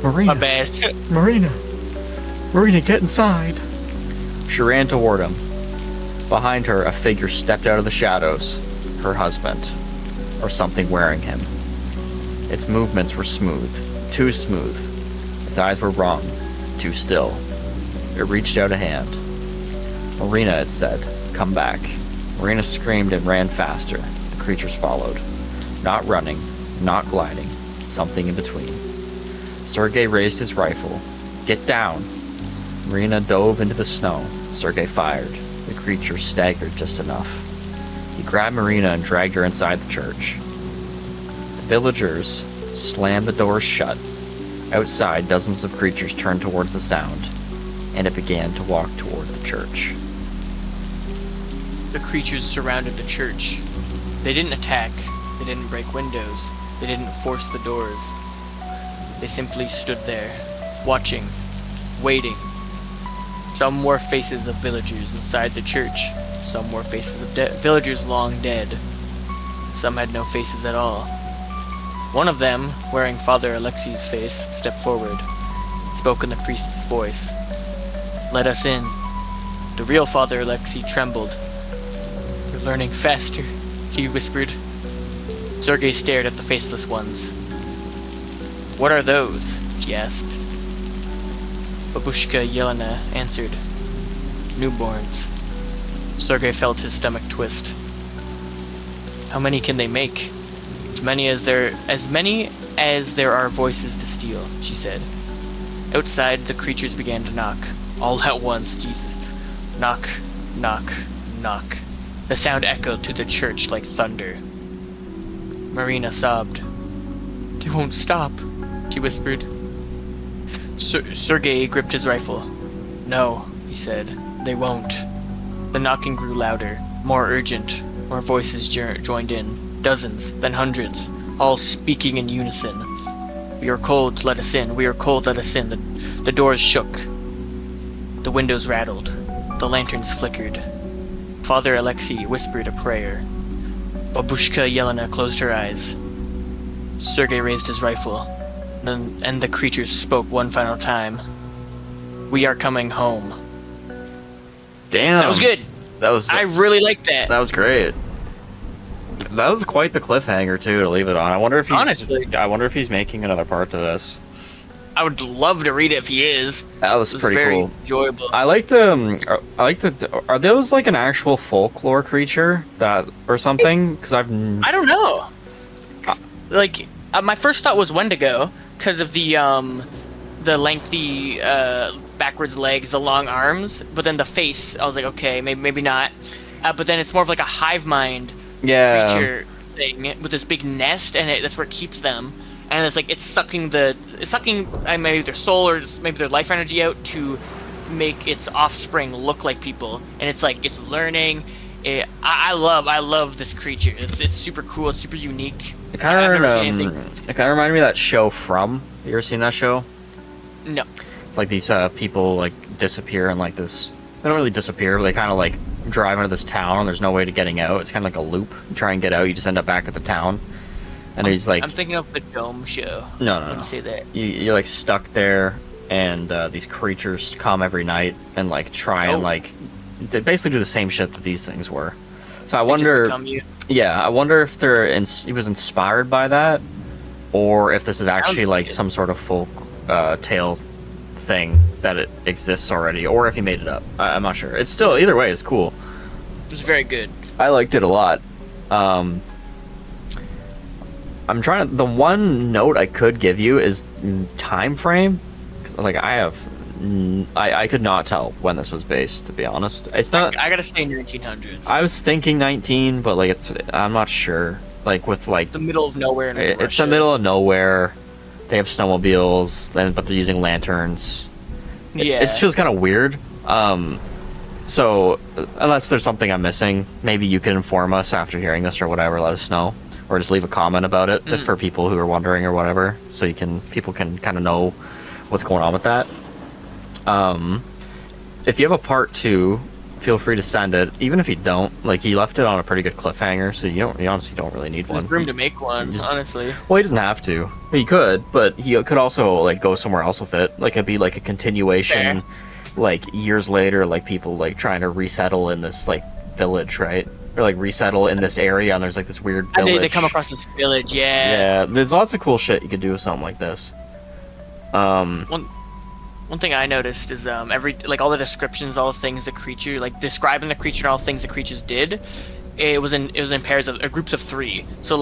My bad. Marina, get inside. She ran toward him. Behind her, a figure stepped out of the shadows. Her husband. Or something wearing him. Its movements were smooth. Too smooth. Its eyes were wrong. Too still. It reached out a hand. "Marina," it said. "Come back." Marina screamed and ran faster. The creatures followed. Not running. Not gliding. Something in between. Sergei raised his rifle. "Get down!" Marina dove into the snow. Sergei fired. The creature staggered just enough. He grabbed Marina and dragged her inside the church. The villagers slammed the doors shut. Outside, dozens of creatures turned towards the sound, and it began to walk toward the church. The creatures surrounded the church. They didn't attack. They didn't break windows. They didn't force the doors. They simply stood there, watching, waiting. Some wore faces of villagers inside the church. Some wore faces of villagers long dead. Some had no faces at all. One of them, wearing Father Alexei's face, stepped forward, spoke in the priest's voice. "Let us in." The real Father Alexei trembled. "You're learning faster," he whispered. Sergei stared at the faceless ones. "What are those?" he asked. Babushka Yelena answered. "Newborns." Sergei felt his stomach twist. "How many can they make?" As many as there are voices to steal," she said. Outside, the creatures began to knock. All at once, Jesus. Knock, knock, knock. The sound echoed through the church like thunder. Marina sobbed. "They won't stop," she whispered. Sergei gripped his rifle. "No," he said, "they won't." The knocking grew louder, more urgent. More voices joined in. Dozens, then hundreds, all speaking in unison. "We are cold, let us in. We are cold, let us in." The doors shook. The windows rattled. The lanterns flickered. Father Alexei whispered a prayer. Babushka Yelena closed her eyes. Sergei raised his rifle, and the creatures spoke one final time. "We are coming home." Damn. That was good. I really liked that. That was great. That was quite the cliffhanger too to leave it on. I wonder if he's making another part to this. I would love to read it if he is. That was pretty very cool. Enjoyable. I like the. Are those like an actual folklore creature or something? Because I don't know. My first thought was Wendigo because of the lengthy backwards legs, the long arms, but then the face. I was like, okay, maybe not. But then it's more of like a hive mind creature thing with this big nest, and that's where it keeps them. And it's sucking maybe their soul or maybe their life energy out to make its offspring look like people. And it's learning. I love this creature. It's super cool. It's super unique. It kind of reminded me of that show From. You ever seen that show? No. It's like these people like disappear and like this. They don't really disappear, but they kind of like drive into this town. And there's no way to getting out. It's kind of like a loop. You try and get out, you just end up back at the town. And he's like, I'm thinking of the Dome show. No. Say that. You're like stuck there, and these creatures come every night and like try and like they basically do the same shit that these things were. So I wonder, I wonder if he was inspired by that, or if this is actually like some sort of folk tale thing that it exists already, or if he made it up. I'm not sure. It's still either way, it's cool. It was very good. I liked it a lot. The one note I could give you is time frame. Like I could not tell when this was based, to be honest. It's not. I gotta say 1900s. I was thinking 19, but like I'm not sure. Like with like the middle of nowhere. It's the middle of nowhere. They have snowmobiles, but they're using lanterns. Yeah. It feels kind of weird. So unless there's something I'm missing, maybe you can inform us after hearing this or whatever. Let us know. Or just leave a comment about it for people who are wondering or whatever, so people can kind of know what's going on with that. If you have a part 2, feel free to send it. Even if you don't, like he left it on a pretty good cliffhanger, so you honestly don't really need one. There's room to make one, honestly. Well, he doesn't have to. He could, but he could also like go somewhere else with it. Like it'd be like a continuation, like years later, like people like trying to resettle in this like village, right? Or like resettle in this area, and there's like this weird village. They come across this village, Yeah, there's lots of cool shit you could do with something like this. One thing I noticed is all the descriptions, all the things the creature, like describing the creature and all the things the creatures did, it was in pairs of groups of 3. So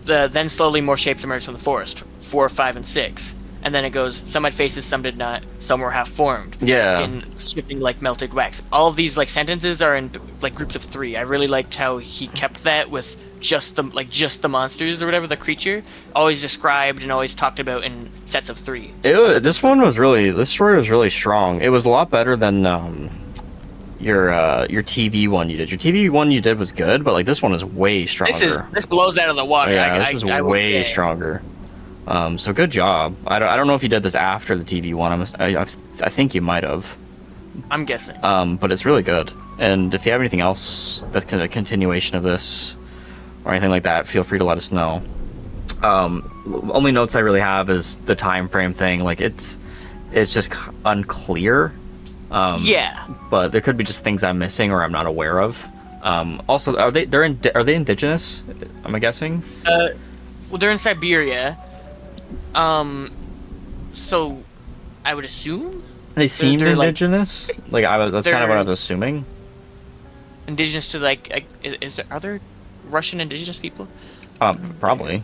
then slowly more shapes emerged from the forest, 4, 5, and 6. And then it goes, some had faces, some did not. Some were half formed. Yeah. Skin shifting like melted wax. All of these like sentences are in like groups of 3. I really liked how he kept that with just the monsters or whatever, the creature, always described and always talked about in sets of 3. This story was really strong. It was a lot better than your TV one you did. Your TV one you did was good, but like this one is way stronger. This blows out of the water. Yeah, this is way stronger. So good job. I don't know if you did this after the TV one. I think you might have. I'm guessing. But it's really good. And if you have anything else that's a continuation of this or anything like that, feel free to let us know. Only notes I really have is the time frame thing. Like it's just unclear. Yeah. But there could be just things I'm missing or I'm not aware of. Also, are they indigenous? Am I guessing? Well, they're in Siberia. So I would assume They seem they're indigenous. Like that's kind of what I was assuming. indigenous to like are there Russian indigenous people? Probably.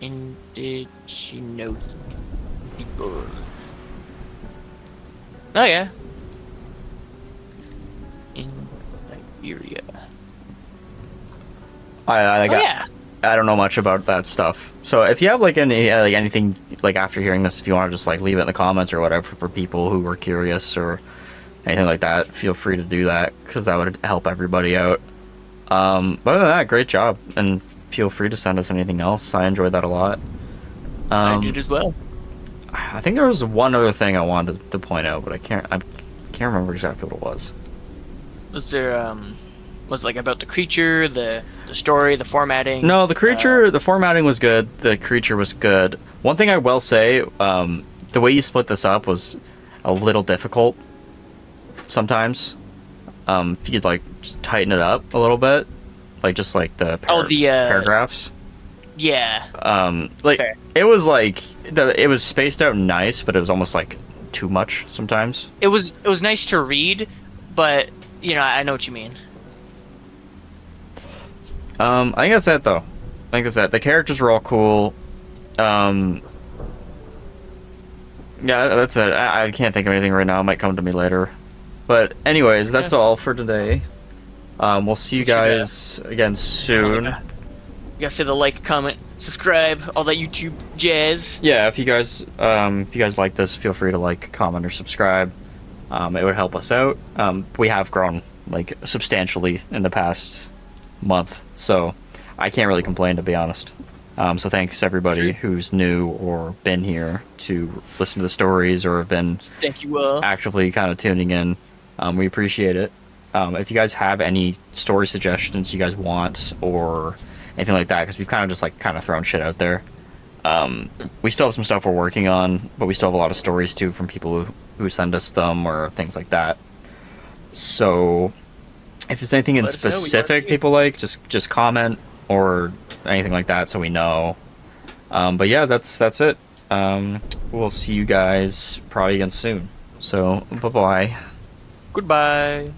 Indigenous people. Oh yeah. In Siberia. Yeah. I don't know much about that stuff. So if you have like anything like after hearing this, if you want to just like leave it in the comments or whatever for people who were curious or anything like that, feel free to do that because that would help everybody out. But other than that, great job, and feel free to send us anything else. I enjoyed that a lot. I did as well. I think there was one other thing I wanted to point out, but I can't remember exactly what it was. Was there was it like about the creature, the story, the formatting? No, the creature, the formatting was good. The creature was good. One thing I will say, the way you split this up was a little difficult sometimes. If you could like just tighten it up a little bit, like just like the paragraphs. Yeah. Like Fair. it was spaced out nice, but it was almost like too much sometimes. It was nice to read, but you know, I know what you mean. I think that's it though. I think that's it. The characters were all cool. Yeah, that's it. I can't think of anything right now. It might come to me later. But anyways, that's all for today. We'll see you guys again soon. You gotta say the like, comment, subscribe, all that YouTube jazz. Yeah, if you guys like this, feel free to like, comment, or subscribe. It would help us out. We have grown like substantially in the past month, so I can't really complain, to be honest. So thanks everybody who's new or been here to listen to the stories or have been Thank you all. actively kind of tuning in. We appreciate it. If you guys have any story suggestions you guys want or anything like that, because we've kind of thrown shit out there. We still have some stuff we're working on, but we still have a lot of stories too from people who send us them or things like that. So if there's anything in specific people like, just comment or anything like that so we know. But yeah, that's it. We'll see you guys probably again soon. So bye-bye. Goodbye.